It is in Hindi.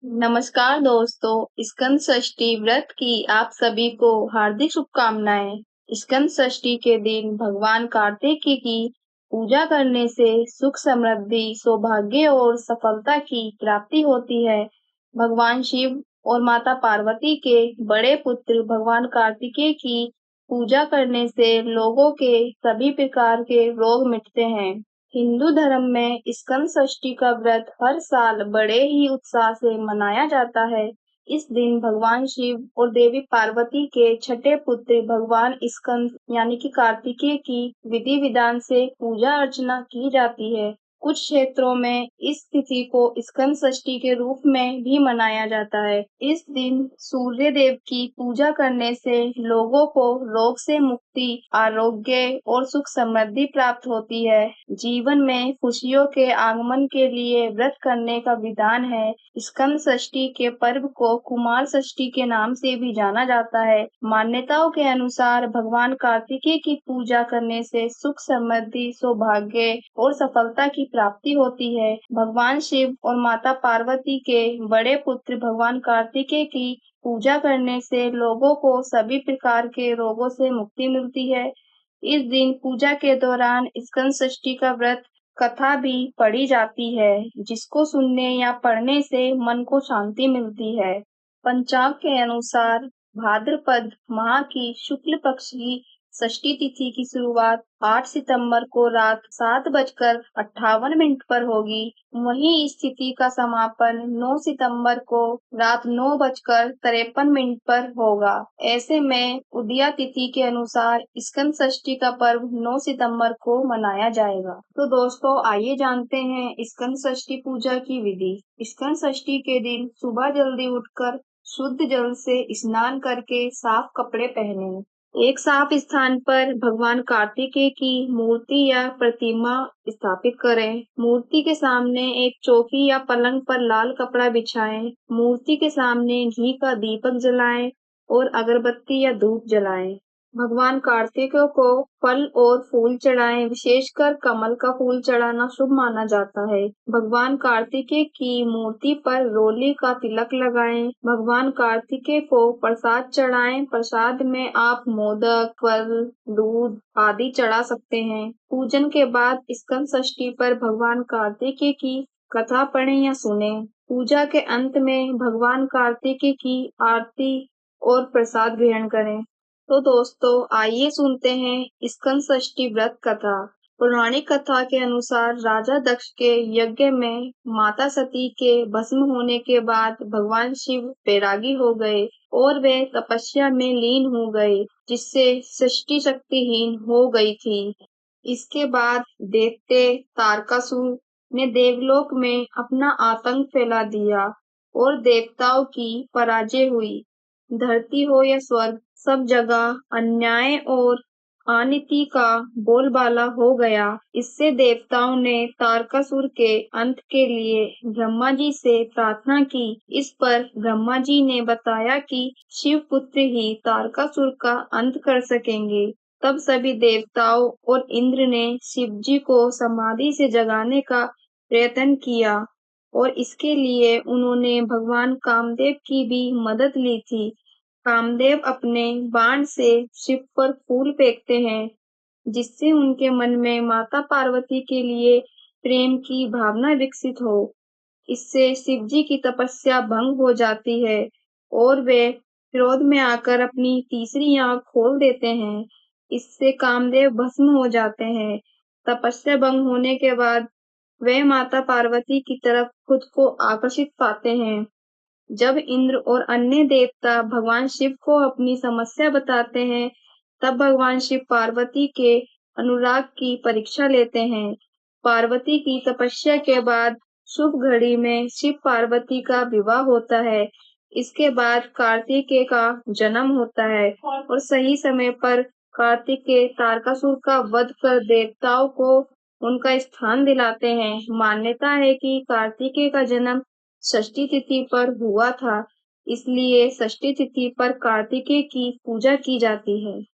नमस्कार दोस्तों, स्कंद षष्ठी व्रत की आप सभी को हार्दिक शुभकामनाएं। स्कंद षष्ठी के दिन भगवान कार्तिकेय की पूजा करने से सुख समृद्धि, सौभाग्य और सफलता की प्राप्ति होती है। भगवान शिव और माता पार्वती के बड़े पुत्र भगवान कार्तिकेय की पूजा करने से लोगों के सभी प्रकार के रोग मिटते हैं। हिंदू धर्म में स्कंद षष्ठी का व्रत हर साल बड़े ही उत्साह से मनाया जाता है। इस दिन भगवान शिव और देवी पार्वती के छठे पुत्र भगवान स्कंद यानी कि कार्तिकेय की विधि विधान से पूजा अर्चना की जाती है। कुछ क्षेत्रों में इस तिथि को स्कंद षष्ठी के रूप में भी मनाया जाता है। इस दिन सूर्य देव की पूजा करने से लोगों को रोग से मुक्ति, आरोग्य और सुख समृद्धि प्राप्त होती है। जीवन में खुशियों के आगमन के लिए व्रत करने का विधान है। स्कंद षष्ठी के पर्व को कुमार षष्ठी के नाम से भी जाना जाता है। मान्यताओं के अनुसार भगवान कार्तिकेय की पूजा करने से सुख समृद्धि, सौभाग्य और सफलता की प्राप्ति होती है। भगवान शिव और माता पार्वती के बड़े पुत्र भगवान कार्तिकेय की पूजा करने से लोगों को सभी प्रकार के रोगों से मुक्ति मिलती है। इस दिन पूजा के दौरान स्कंद षष्ठी का व्रत कथा भी पढ़ी जाती है, जिसको सुनने या पढ़ने से मन को शांति मिलती है। पंचांग के अनुसार भाद्रपद माह की शुक्ल पक्ष की षष्ठी तिथि की शुरुआत 8 सितंबर को रात 7:58 पर होगी। वहीं इस तिथि का समापन 9 सितंबर को रात 9:53 पर होगा। ऐसे में उदया तिथि के अनुसार स्कंद षष्ठी का पर्व 9 सितंबर को मनाया जाएगा। तो दोस्तों, आइए जानते हैं स्कंद षष्ठी पूजा की विधि। स्कंद षष्ठी के दिन सुबह जल्दी उठकर शुद्ध जल से स्नान करके साफ कपड़े पहने। एक साफ स्थान पर भगवान कार्तिकेय की मूर्ति या प्रतिमा स्थापित करें। मूर्ति के सामने एक चौकी या पलंग पर लाल कपड़ा बिछाएं। मूर्ति के सामने घी का दीपक जलाएं और अगरबत्ती या धूप जलाएं। भगवान कार्तिकेय को फल और फूल चढ़ाएं। विशेषकर कमल का फूल चढ़ाना शुभ माना जाता है। भगवान कार्तिकेय की मूर्ति पर रोली का तिलक लगाएं। भगवान कार्तिकेय को प्रसाद चढ़ाएं। प्रसाद में आप मोदक, फल, दूध आदि चढ़ा सकते हैं। पूजन के बाद स्कंद षष्ठी पर भगवान कार्तिकेय की कथा पढ़ें या सुनें। पूजा के अंत में भगवान कार्तिकेय की आरती और प्रसाद ग्रहण करें। तो दोस्तों, आइए सुनते हैं स्कंद षष्ठी व्रत कथा। पौराणिक कथा के अनुसार राजा दक्ष के यज्ञ में माता सती के भस्म होने के बाद भगवान शिव बैरागी हो गए और वे तपस्या में लीन हो गए, जिससे सृष्टि शक्तिहीन हो गई थी। इसके बाद दैत्य तारकासुर ने देवलोक में अपना आतंक फैला दिया और देवताओं की पराजय हुई। धरती हो या स्वर्ग, सब जगह अन्याय और अनीति का बोलबाला हो गया। इससे देवताओं ने तारकासुर के अंत के लिए ब्रह्मा जी से प्रार्थना की। इस पर ब्रह्मा जी ने बताया कि शिव पुत्र ही तारकासुर का अंत कर सकेंगे। तब सभी देवताओं और इंद्र ने शिव जी को समाधि से जगाने का प्रयत्न किया और इसके लिए उन्होंने भगवान कामदेव की भी मदद ली थी। कामदेव अपने बाण से शिव पर फूल फेंकते हैं, जिससे उनके मन में माता पार्वती के लिए प्रेम की भावना विकसित हो। इससे शिव जी की तपस्या भंग हो जाती है और वे क्रोध में आकर अपनी तीसरी आंख खोल देते हैं। इससे कामदेव भस्म हो जाते हैं। तपस्या भंग होने के बाद वे माता पार्वती की तरफ खुद को आकर्षित पाते हैं। जब इंद्र और अन्य देवता भगवान शिव को अपनी समस्या बताते हैं, तब भगवान शिव पार्वती के अनुराग की परीक्षा लेते हैं। पार्वती की तपस्या के बाद शुभ घड़ी में शिव पार्वती का विवाह होता है। इसके बाद कार्तिकेय का जन्म होता है और सही समय पर कार्तिकेय तारकासुर का वध कर देवताओं को उनका स्थान दिलाते हैं। मान्यता है कि कार्तिकेय का जन्म षष्ठी तिथि पर हुआ था, इसलिए षष्ठी तिथि पर कार्तिकेय की पूजा की जाती है।